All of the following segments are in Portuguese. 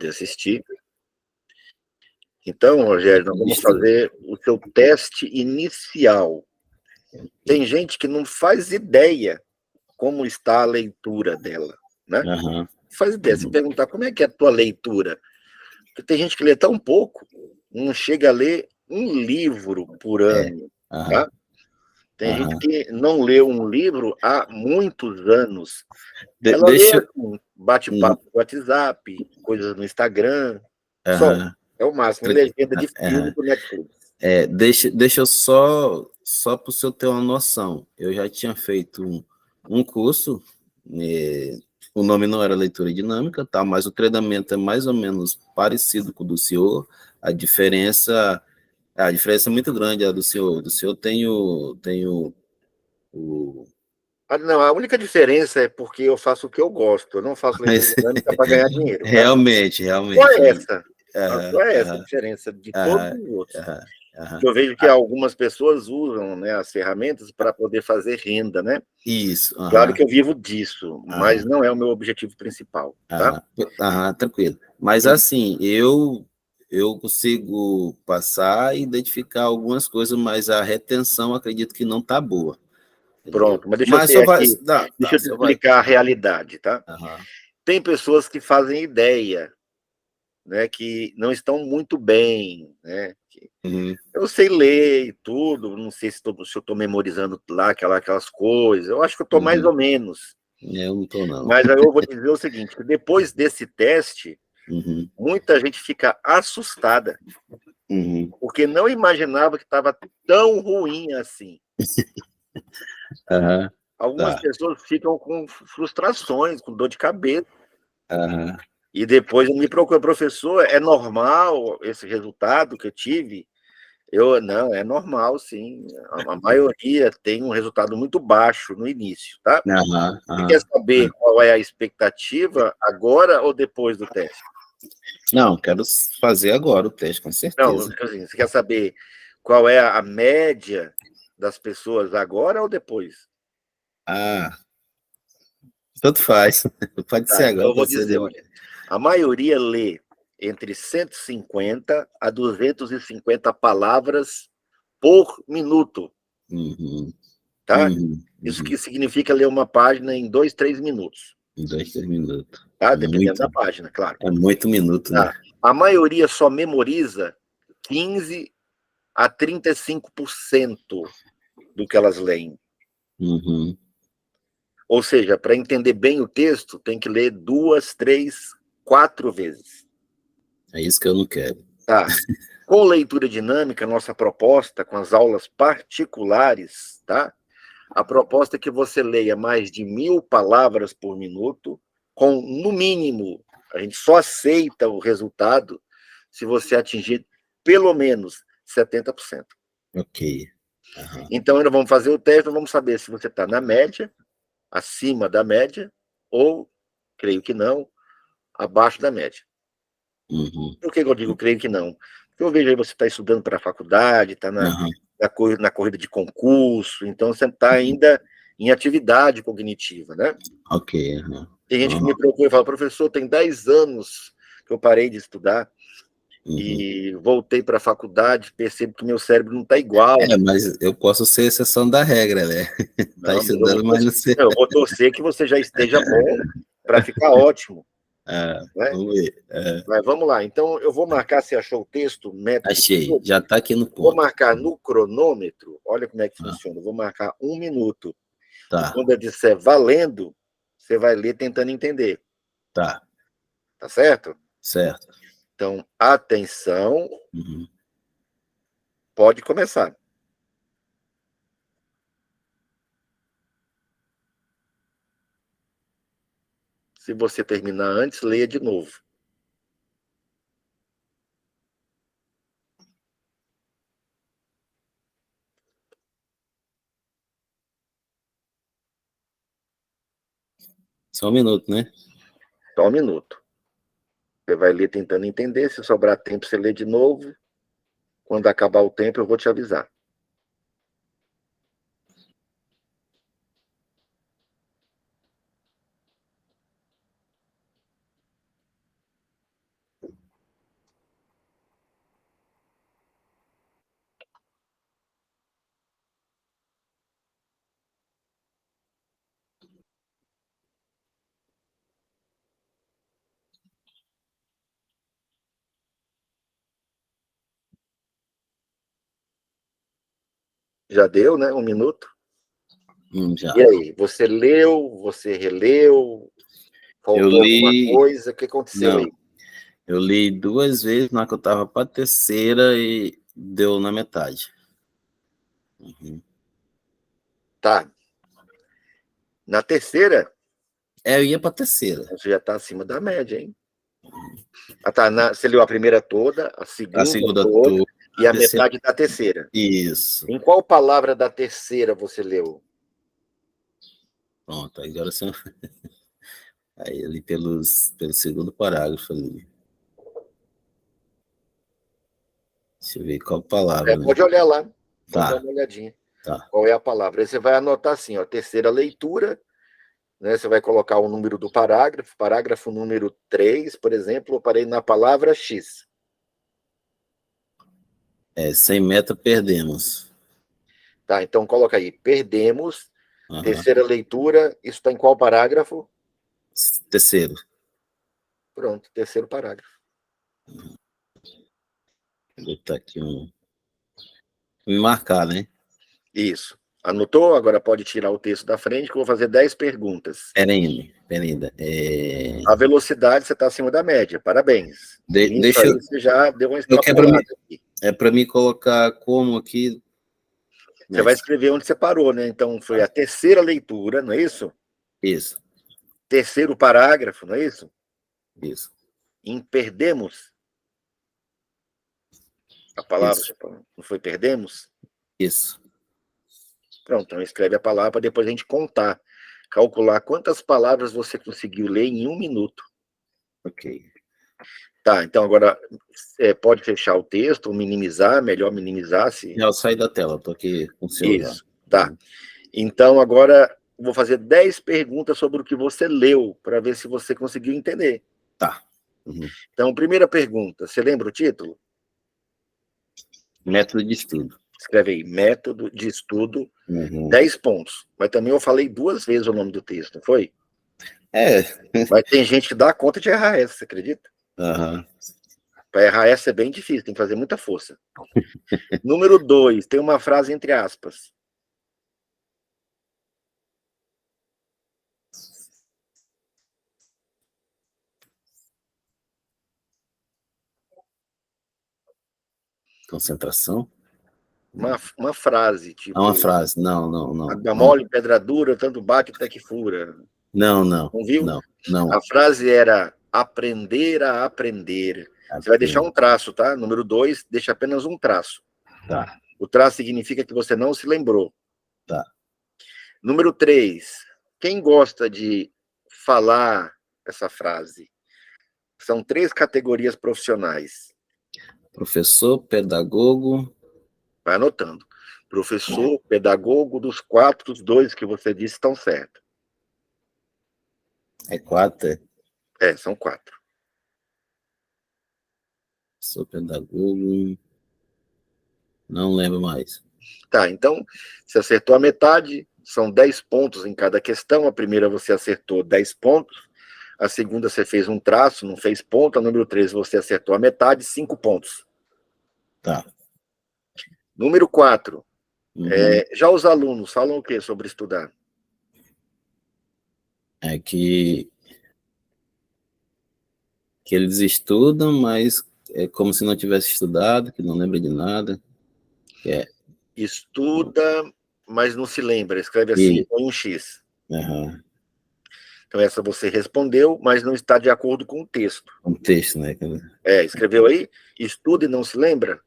de assistir. Então, Rogério, nós vamos fazer o seu teste inicial. Tem gente que não faz ideia como está a leitura dela, né? Uhum. Faz ideia. Se perguntar como é que é a tua leitura, porque tem gente que lê tão pouco, não chega a ler um livro por ano, tá? Tem gente que não lê um livro há muitos anos. Ela lê assim, bate-papo no WhatsApp, coisas no Instagram, só. É o máximo, legenda de filme do Netflix. Deixa eu só para o senhor ter uma noção. Eu já tinha feito um curso, o nome não era leitura dinâmica, tá? Mas o treinamento é mais ou menos parecido com o do senhor. A diferença é muito grande, a do senhor. Do senhor tem o não, a única diferença é porque eu faço o que eu gosto, eu não faço leitura dinâmica para ganhar dinheiro. Tá? Realmente. Qual é essa? Qual é essa diferença de todos os outros? Eu vejo que algumas pessoas usam, né, as ferramentas para poder fazer renda, né? Isso. Claro que eu vivo disso, mas não é o meu objetivo principal, tá? Tranquilo. Mas assim, eu consigo passar e identificar algumas coisas, mas a retenção acredito que não está boa. Pronto, mas deixa eu ter aqui, deixa eu te explicar a realidade, tá? Tem pessoas que fazem ideia, né, que não estão muito bem, né? Eu sei ler e tudo, não sei se eu estou memorizando lá aquelas coisas, eu acho que eu estou mais ou menos. Eu não estou, não. Mas aí eu vou dizer o seguinte, que depois desse teste, muita gente fica assustada, porque não imaginava que estava tão ruim assim. Algumas pessoas ficam com frustrações, com dor de cabeça. E depois me procura, professor, é normal esse resultado que eu tive? Não, é normal, sim. A maioria tem um resultado muito baixo no início, tá? Você quer saber qual é a expectativa agora ou depois do teste? Não, quero fazer agora o teste, com certeza. Não, assim, você quer saber qual é a média das pessoas agora ou depois? Tanto faz. Pode ser agora. Então eu vou dizer, olha, a maioria lê entre 150 a 250 palavras por minuto, tá? Isso que significa ler uma página em 2, 3 minutos. Em 2, 3 minutos. Tá? Dependendo da página, claro. É muito minuto, né? A maioria só memoriza 15 a 35% do que elas leem. Ou seja, para entender bem o texto, tem que ler 2, 3, 4 vezes. É isso que eu não quero. Tá. Com leitura dinâmica, nossa proposta, com as aulas particulares, tá? A proposta é que você leia mais de 1.000 palavras por minuto, com, no mínimo, a gente só aceita o resultado se você atingir pelo menos 70%. Ok. Então, ainda vamos fazer o teste, vamos saber se você está na média, acima da média, ou, creio que não, abaixo da média. Por que eu digo creio que não? Porque eu vejo aí você está estudando para a faculdade, está na corrida de concurso, então você está ainda em atividade cognitiva, né? Ok. Tem gente que me procura e fala, professor, tem 10 anos que eu parei de estudar e voltei para a faculdade, percebo que meu cérebro não está igual. Mas eu posso ser exceção da regra, né? Está estudando, mas não sei. Eu vou torcer que você já esteja bom para ficar ótimo. Né? Vamos ver. Mas vamos lá. Então, eu vou marcar, se achou o texto, método. Achei, já está aqui no ponto. Vou marcar no cronômetro, olha como é que funciona. Eu vou marcar 1 minuto. E quando eu disser valendo, você vai ler tentando entender. Tá. Tá certo? Certo. Então, atenção. Pode começar. Se você terminar antes, leia de novo. Só um minuto, né? Só 1 minuto. Você vai ler tentando entender. Se sobrar tempo, você lê de novo. Quando acabar o tempo, eu vou te avisar. Já deu, né? 1 minuto. Já. E aí, você leu, você releu, faltou alguma coisa? O que aconteceu aí? Eu li 2 vezes, na que eu estava para a terceira e deu na metade. Tá. Na terceira? Eu ia para a terceira. Você já está acima da média, hein? Ah, tá. Você leu a primeira toda, a segunda toda e a metade da terceira. Isso. Em qual palavra da terceira você leu? Pronto, agora você... Aí ali pelo segundo parágrafo ali. Deixa eu ver qual palavra. Pode olhar lá. Pode Tá. dar uma olhadinha. Tá. Qual é a palavra? Aí você vai anotar assim, ó, terceira leitura, né? Você vai colocar o número do parágrafo número 3, por exemplo, eu parei na palavra X. Sem meta, perdemos. Tá, então coloca aí, perdemos, terceira leitura, isso está em qual parágrafo? Terceiro. Pronto, terceiro parágrafo. Vou botar aqui me marcar, né? Isso. Anotou? Agora pode tirar o texto da frente, que eu vou fazer 10 perguntas. Peraí. A velocidade você está acima da média, parabéns. Deixa aí você já deu uma extrapolada aqui. É para mim colocar como aqui. Você vai escrever onde você parou, né? Então foi a terceira leitura, não é isso? Isso. Terceiro parágrafo, não é isso? Isso. Em perdemos. A palavra, não foi perdemos? Isso. Pronto, então escreve a palavra para depois a gente contar. Calcular quantas palavras você conseguiu ler em 1 minuto. Ok. Tá, então agora pode fechar o texto, ou minimizar, melhor minimizar. Já eu saí da tela, estou aqui com o celular. Isso, tá. Então agora vou fazer 10 perguntas sobre o que você leu, para ver se você conseguiu entender. Tá. Então, primeira pergunta, você lembra o título? Método de estudo. Escreve aí, método de estudo, 10 pontos. Mas também eu falei 2 vezes o nome do texto, não foi? Mas tem gente que dá conta de errar essa, você acredita? Para errar essa é bem difícil, tem que fazer muita força. Número 2, tem uma frase entre aspas. Concentração? Uma frase, tipo... Uma frase, não. Água mole, pedra dura, tanto bate até que fura. Não. Não viu? Não. A frase era aprender a aprender. Você vai deixar um traço, tá? Número 2, deixa apenas um traço. Tá. O traço significa que você não se lembrou. Tá. Número 3, quem gosta de falar essa frase? São 3 categorias profissionais. Professor, pedagogo. Vai anotando. Professor, pedagogo, dos 4, os 2 que você disse estão certos. 4? São 4. Sou pedagogo. Não lembro mais. Tá, então, você acertou a metade, são 10 pontos em cada questão. A primeira você acertou 10 pontos. A segunda você fez um traço, não fez ponto. A número 3 você acertou a metade, 5 pontos. Tá. Número 4. Já os alunos falam o que sobre estudar? É que eles estudam, mas é como se não tivesse estudado, que não lembra de nada. Estuda, mas não se lembra. Escreve assim, põe um X. Então, essa você respondeu, mas não está de acordo com o texto. Com o texto, né? Escreveu aí? Estuda e não se lembra?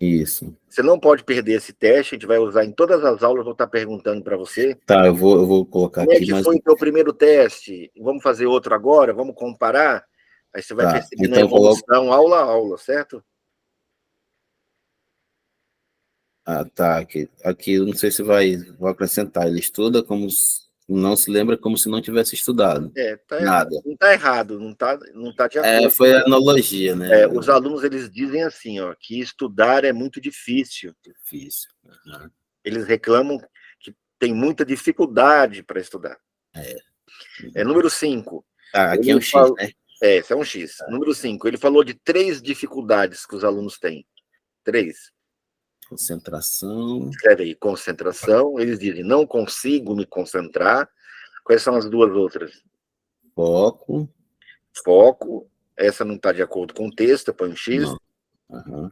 Isso. Você não pode perder esse teste, a gente vai usar em todas as aulas, vou estar perguntando para você. Tá, eu vou colocar aqui. Como é que foi o teu primeiro teste? Vamos fazer outro agora? Vamos comparar? Aí você vai perceber na evolução, aula a aula, certo? Tá. Aqui eu não sei se vou acrescentar. Ele estuda como não se lembra, como se não tivesse estudado. Nada. Não está errado, não tá de acordo. Foi a analogia, né? Os alunos, eles dizem assim, ó, que estudar é muito difícil. Eles reclamam que tem muita dificuldade para estudar. Número 5. Aqui é um X, né? Esse é um X. Número 5, ele falou de 3 dificuldades que os alunos têm. 3. Concentração. Escreve aí, concentração. Eles dizem, não consigo me concentrar. Quais são as duas outras? Foco. Foco. Essa não está de acordo com o texto, eu ponho um X. Não. Uhum.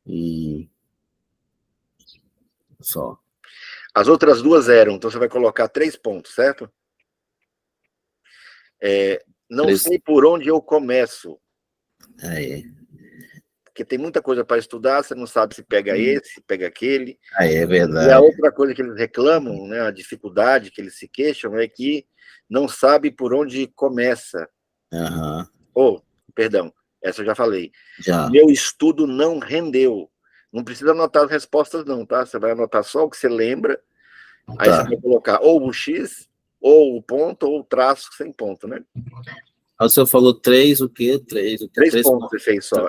E só. As outras duas eram, então você vai colocar 3 pontos, certo? Não 3. sei por onde eu começo. Aí. Porque tem muita coisa para estudar, você não sabe se pega esse, se pega aquele. Aí, é verdade. E a outra coisa que eles reclamam, né, a dificuldade que eles se queixam, é que não sabe por onde começa. Uhum. Perdão, essa eu já falei. Já. Meu estudo não rendeu. Não precisa anotar as respostas, não, tá? Você vai anotar só o que você lembra, aí você vai colocar ou o X, ou o ponto, ou o traço sem ponto, né? O senhor falou 3, o quê? 3, o quê? 3 pontos você fez só,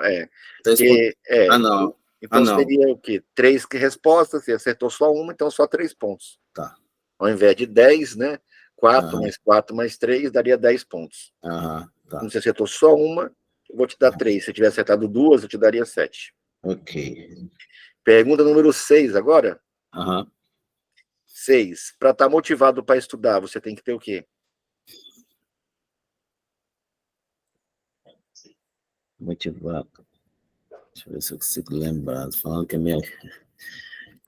3 pontos. Não. Então seria o quê? 3 respostas, você acertou só uma, então só 3 pontos. Tá. Ao invés de 10, né? 4 mais 4 mais 3 daria 10 pontos. Tá. Como você acertou só uma, eu vou te dar 3. Se eu tiver acertado 2, eu te daria 7. Ok. Pergunta número 6 agora. 6. Para estar motivado para estudar, você tem que ter o quê? Motivado. Deixa eu ver se eu consigo lembrar. Falando que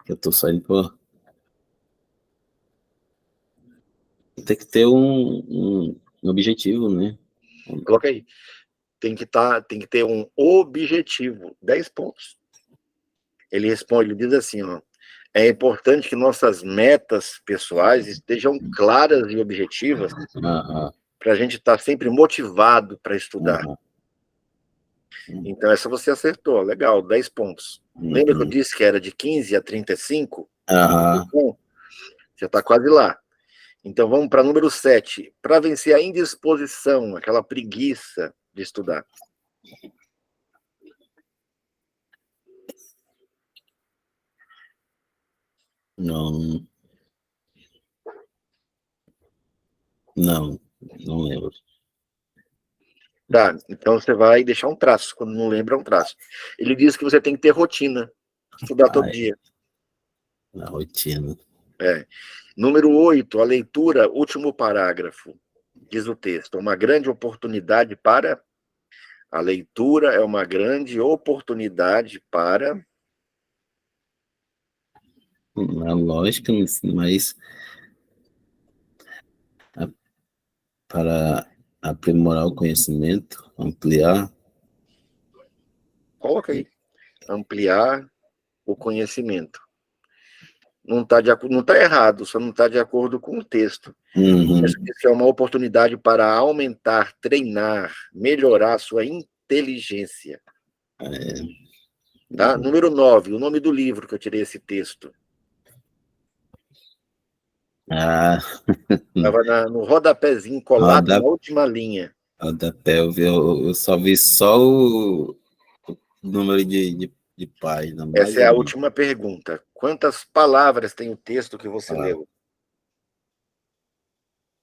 eu tô saindo por... Tem que ter um objetivo, né? Coloca aí. Tem que ter um objetivo. 10 pontos. Ele responde, ele diz assim, ó. É importante que nossas metas pessoais estejam claras e objetivas para a gente estar sempre motivado para estudar. Então, essa você acertou. Legal, 10 pontos. Lembra que eu disse que era de 15 a 35? Bom, já está quase lá. Então, vamos para número 7. Para vencer a indisposição, aquela preguiça de estudar. Não lembro. Tá, então você vai deixar um traço, quando não lembra, um traço. Ele diz que você tem que ter rotina, estudar todo dia. Na rotina. Número 8, a leitura, último parágrafo, diz o texto, uma grande oportunidade para... A leitura é uma grande oportunidade para... Na lógica, mas para aprimorar o conhecimento, ampliar. Coloca aí. Ampliar o conhecimento. Não está errado, só não está de acordo com o texto. Isso é uma oportunidade para aumentar, treinar, melhorar a sua inteligência. Tá? Número 9, o nome do livro que eu tirei esse texto. Estava no rodapézinho colado na última linha. Rodapé, eu só vi só o número de página. Essa é a última pergunta. Quantas palavras tem o texto que você leu?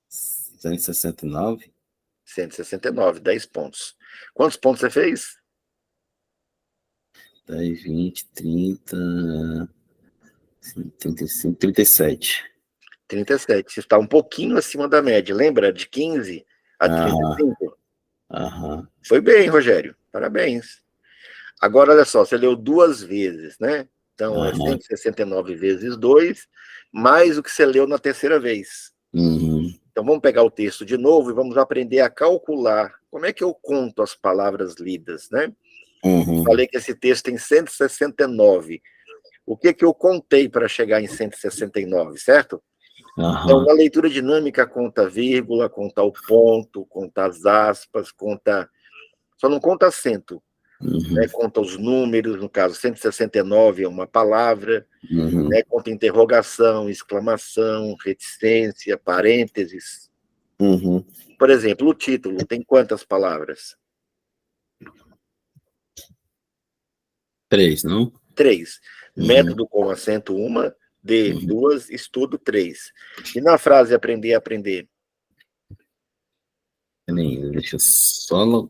169? 169, 10 pontos. Quantos pontos você fez? 10, 20, 30, 35, 37. 37. Você está um pouquinho acima da média. Lembra? De 15 a 35? Foi bem, Rogério. Parabéns. Agora, olha só, você leu 2 vezes, né? Então, é 169 vezes 2, mais o que você leu na terceira vez. Então, vamos pegar o texto de novo e vamos aprender a calcular. Como é que eu conto as palavras lidas, né? Falei que esse texto tem 169. O que eu contei para chegar em 169, certo? Então, na leitura dinâmica, conta vírgula, conta o ponto, conta as aspas, só não conta acento. Né? Conta os números, no caso, 169 é uma palavra, né? Conta interrogação, exclamação, reticência, parênteses. Por exemplo, o título tem quantas palavras? 3, não? 3. Método com acento, 1. D, 2. Estudo, 3. E na frase aprender a aprender? Deixa eu só...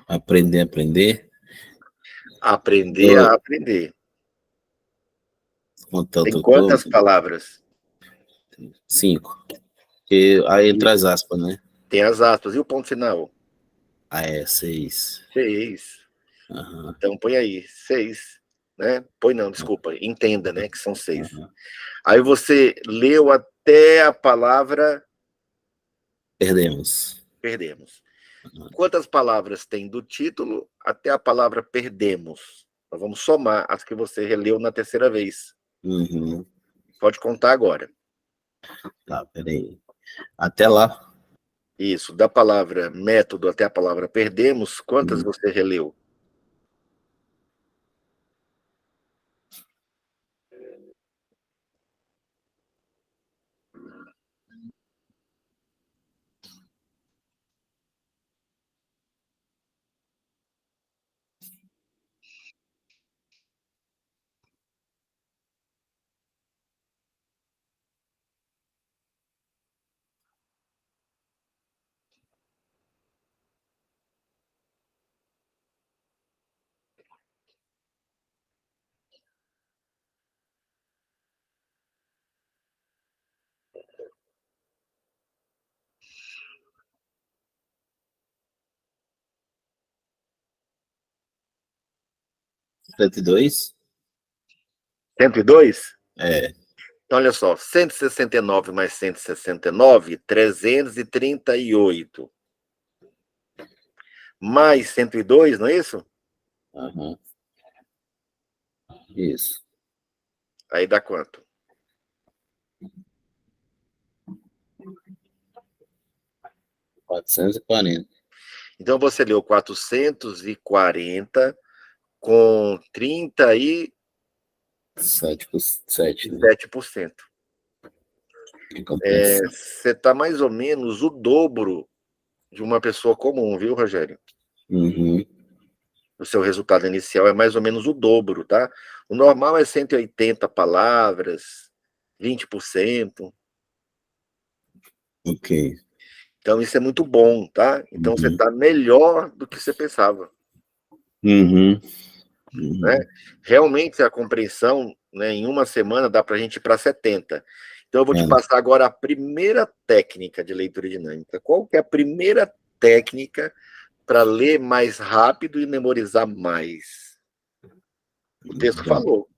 Aprender. Aprender a aprender. Tem quantas palavras? 5. E aí entra as aspas, né? Tem as aspas. E o ponto final? 6. 6. Uhum. Então põe aí, 6. Né? Põe não, desculpa. Entenda, né? Que são 6. Uhum. Aí você leu até a palavra... Perdemos. Uhum. Quantas palavras tem do título até a palavra perdemos? Nós vamos somar as que você releu na terceira vez. Uhum. Pode contar agora. Tá, peraí. Até lá. Isso, da palavra método até a palavra perdemos, quantas você releu? $102? 102? É. Então, olha só, 169 mais 169, 338. Mais 102, não é isso? Uhum. Isso. Aí dá quanto? 440. Então, você leu 440 com 37%. 7%. Você está mais ou menos o dobro de uma pessoa comum, viu, Rogério? Uhum. O seu resultado inicial é mais ou menos o dobro, tá? O normal é 180 palavras, 20%. Ok. Então, isso é muito bom, tá? Então, você está melhor do que você pensava. Uhum. Né? Realmente, a compreensão, né, em uma semana dá para a gente ir para 70. Então, eu vou te passar agora a primeira técnica de leitura dinâmica. Qual que é a primeira técnica para ler mais rápido e memorizar mais? O texto falou.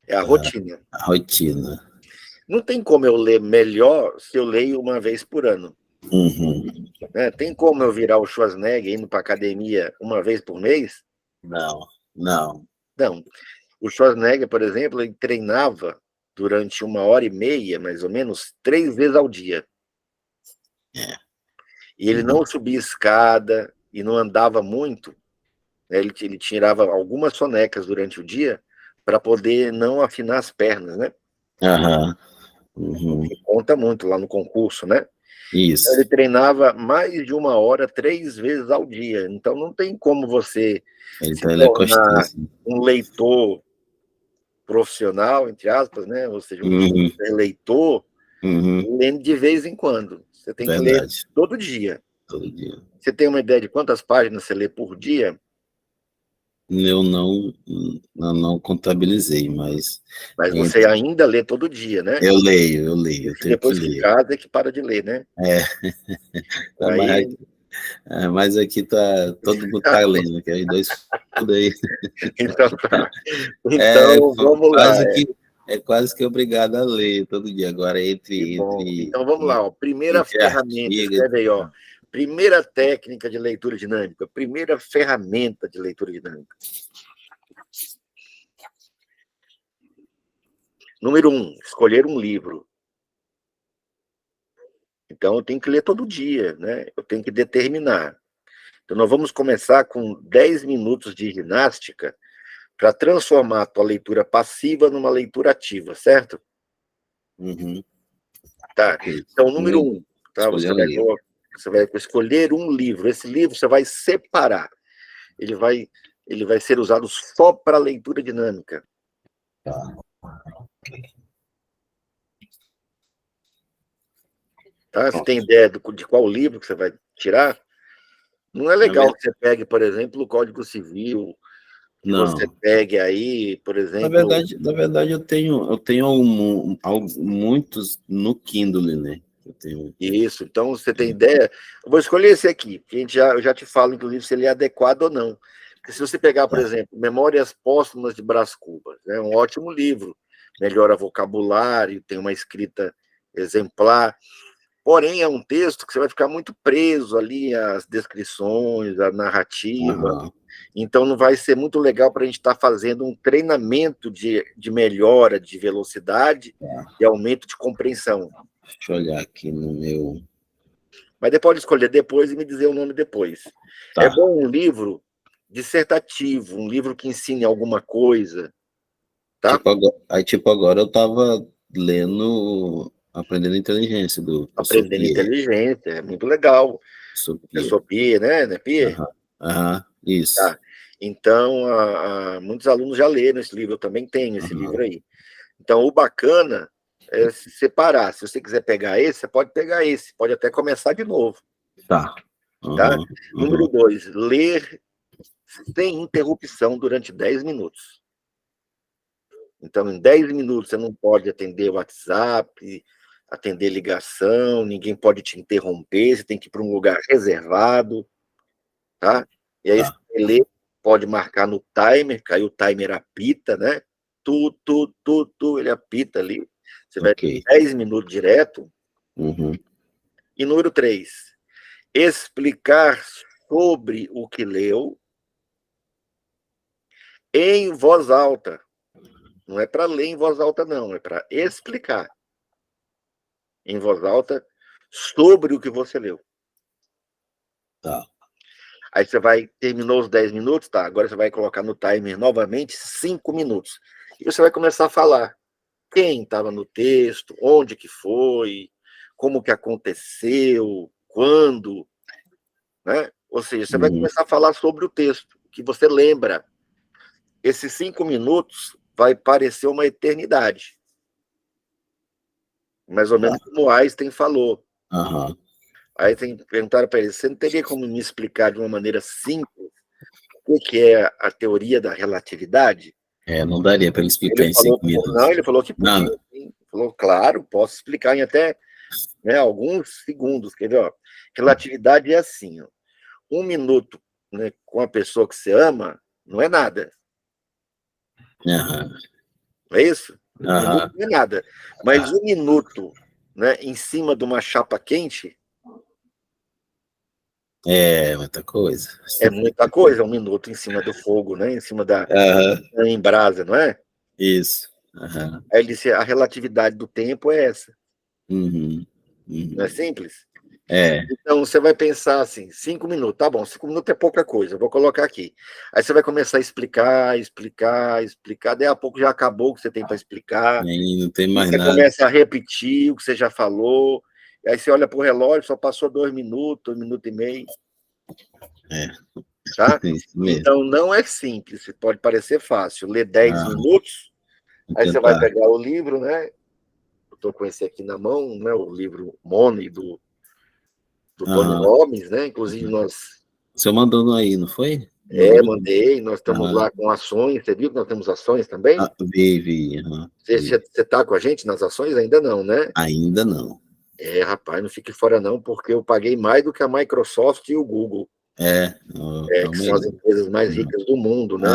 É a rotina. A rotina. Não tem como eu ler melhor se eu leio uma vez por ano. Uhum. Né? Tem como eu virar o Schwarzenegger indo para academia uma vez por mês? Não. Não. O Schwarzenegger, por exemplo, ele treinava durante 1h30, mais ou menos, 3 vezes ao dia. E ele não subia escada e não andava muito. Né? Ele tirava algumas sonecas durante o dia para poder não afinar as pernas, né? Uhum. Que conta muito lá no concurso, né? Isso. Ele treinava mais de 1 hora, 3 vezes ao dia. Então, não tem como você se tornar um leitor profissional, entre aspas, né? Ou seja, um super leitor, lendo de vez em quando. Você tem que ler todo dia. Todo dia. Você tem uma ideia de quantas páginas você lê por dia? Eu não contabilizei, mas... Mas você ainda lê todo dia, né? Eu leio. Eu tenho depois que casa é que para de ler, né? Aí... Mas aqui todo mundo tá lendo, que é os dois tudo aí. Então tá. Então, vamos lá. É quase que obrigado a ler todo dia. Agora, Então, vamos lá. Ó. Primeira ferramenta, escreve aí, ó. Primeira técnica de leitura dinâmica. Primeira ferramenta de leitura dinâmica. Número 1, escolher um livro. Então, eu tenho que ler todo dia, né? Eu tenho que determinar. Então, nós vamos começar com 10 minutos de ginástica para transformar a tua leitura passiva numa leitura ativa, certo? Tá. Então, número 1, tá? Você vai escolher um livro. Esse livro você vai separar. Ele vai ser usado só para leitura dinâmica. Tá? Você tem ideia de qual livro que você vai tirar? Não é legal que você pegue, por exemplo, o Código Civil, que você pegue aí, por exemplo... Na verdade eu tenho muitos no Kindle, né? Isso, então você tem ideia? Eu vou escolher esse aqui, porque eu já te falo, inclusive, se ele é adequado ou não. Porque se você pegar, por exemplo, Memórias Póstumas de Brás Cubas, é um ótimo livro, melhora vocabulário, tem uma escrita exemplar, porém é um texto que você vai ficar muito preso ali às descrições, à narrativa, então não vai ser muito legal para a gente estar fazendo um treinamento de melhora de velocidade e aumento de compreensão. Deixa eu olhar aqui no meu... Mas depois pode escolher depois e me dizer o nome depois. Tá. É bom um livro dissertativo, um livro que ensine alguma coisa. Tá? Tipo agora eu estava lendo Aprendendo Inteligência do Aprendendo Inteligência, é muito legal. Professor Pia, né? Pia? Isso. Tá. Então, muitos alunos já leram esse livro, eu também tenho esse livro aí. Então, o bacana é separar. Se você quiser pegar esse, você pode pegar esse, pode até começar de novo. Tá. Tá? Número 2, ler sem interrupção durante 10 minutos. Então, em 10 minutos, você não pode atender o WhatsApp, atender ligação, ninguém pode te interromper, você tem que ir para um lugar reservado, tá? E aí, você lê, pode marcar no timer, que aí o timer apita, né? Ele apita ali. Você vai ter 10 minutos direto. E número 3, explicar sobre o que leu em voz alta. Não é para ler em voz alta, não. É para explicar em voz alta sobre o que você leu. Tá. Aí você terminou os 10 minutos, tá? Agora você vai colocar no timer novamente 5 minutos. E você vai começar a falar quem estava no texto, onde que foi, como que aconteceu, quando, né? Ou seja, você vai começar a falar sobre o texto, que você lembra. Esses 5 minutos vai parecer uma eternidade. Mais ou menos como Einstein falou. Aí perguntaram para ele, você não teria como me explicar de uma maneira simples o que é a teoria da relatividade? Não daria para ele explicar em 5 minutos. Não, ele falou que podia. Ele falou, claro, posso explicar em até alguns segundos. Quer ver? Ó, relatividade é assim, ó, 1 minuto, né, com a pessoa que você ama não é nada. Não é isso? 1 minuto não é nada. Mas 1 minuto, né, em cima de uma chapa quente... É muita coisa. É muita coisa, 1 minuto em cima do fogo, né? Em cima em brasa, não é? Isso. Aí ele disse, a relatividade do tempo é essa. Não é simples? Então, você vai pensar assim, 5 minutos, tá bom, 5 minutos é pouca coisa, eu vou colocar aqui. Aí você vai começar a explicar, daí a pouco já acabou o que você tem para explicar. Não tem mais nada. Você começa a repetir o que você já falou, e aí você olha para o relógio, só passou 2 minutos, 1 minuto e meio. Tá? Então, não é simples, pode parecer fácil. Ler 10 minutos, aí você vai pegar o livro, né? Eu estou com esse aqui na mão, né? O livro Money, do Tony Robbins, né? Inclusive, nós... Você mandou aí, não foi? Mandei, nós estamos lá com ações, você viu que nós temos ações também? Vi. Você está com a gente nas ações? Ainda não, né? Ainda não. Rapaz, não fique fora não, porque eu paguei mais do que a Microsoft e o Google. Que são as empresas mais ricas do mundo, né?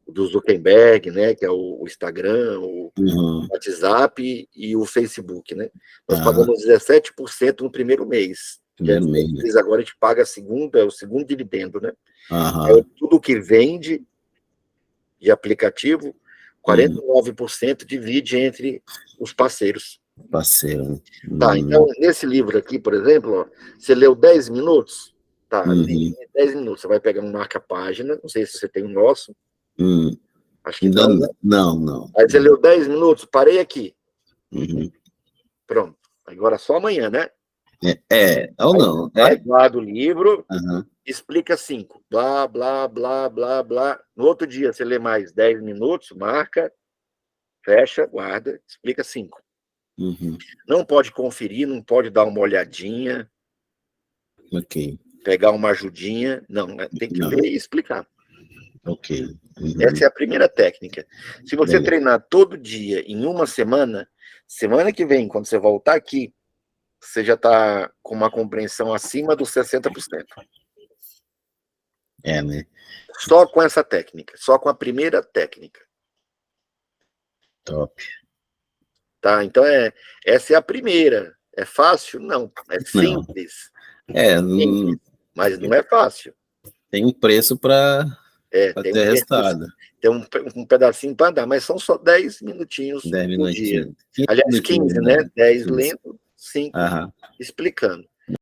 Do Zuckerberg, né? Que é o Instagram, o WhatsApp e o Facebook, né? Nós pagamos 17% no primeiro mês. Agora a gente paga o segundo dividendo, né? Tudo que vende de aplicativo, 49% divide entre os parceiros. Tá, então, nesse livro aqui, por exemplo, ó, você leu 10 minutos? Tá, 10 minutos. Você vai pegar um marca-página, não sei se você tem o nosso. Acho que não. Aí você leu 10 minutos, parei aqui. Pronto. Agora só amanhã, né? Ou não. Guarda o livro, explica 5. Blá, blá, blá, blá, blá. No outro dia, você lê mais 10 minutos, marca, fecha, guarda, explica 5. Não pode conferir, não pode dar uma olhadinha. Ok. Pegar uma ajudinha. Não, tem que ver e explicar. Ok. Essa é a primeira técnica. Se você treinar todo dia em uma semana que vem, quando você voltar aqui, você já está com uma compreensão acima dos 60%. Né? Só com essa técnica, só com a primeira técnica. Top. Tá? Então, essa é a primeira. É fácil? Não. É simples. Simples, mas não é fácil. Tem um preço para ter resultado. Tem um pedacinho para andar, mas são só 10 minutinhos 10 por dia. 15 Aliás, 15, né? 10 lento, 5 explicando.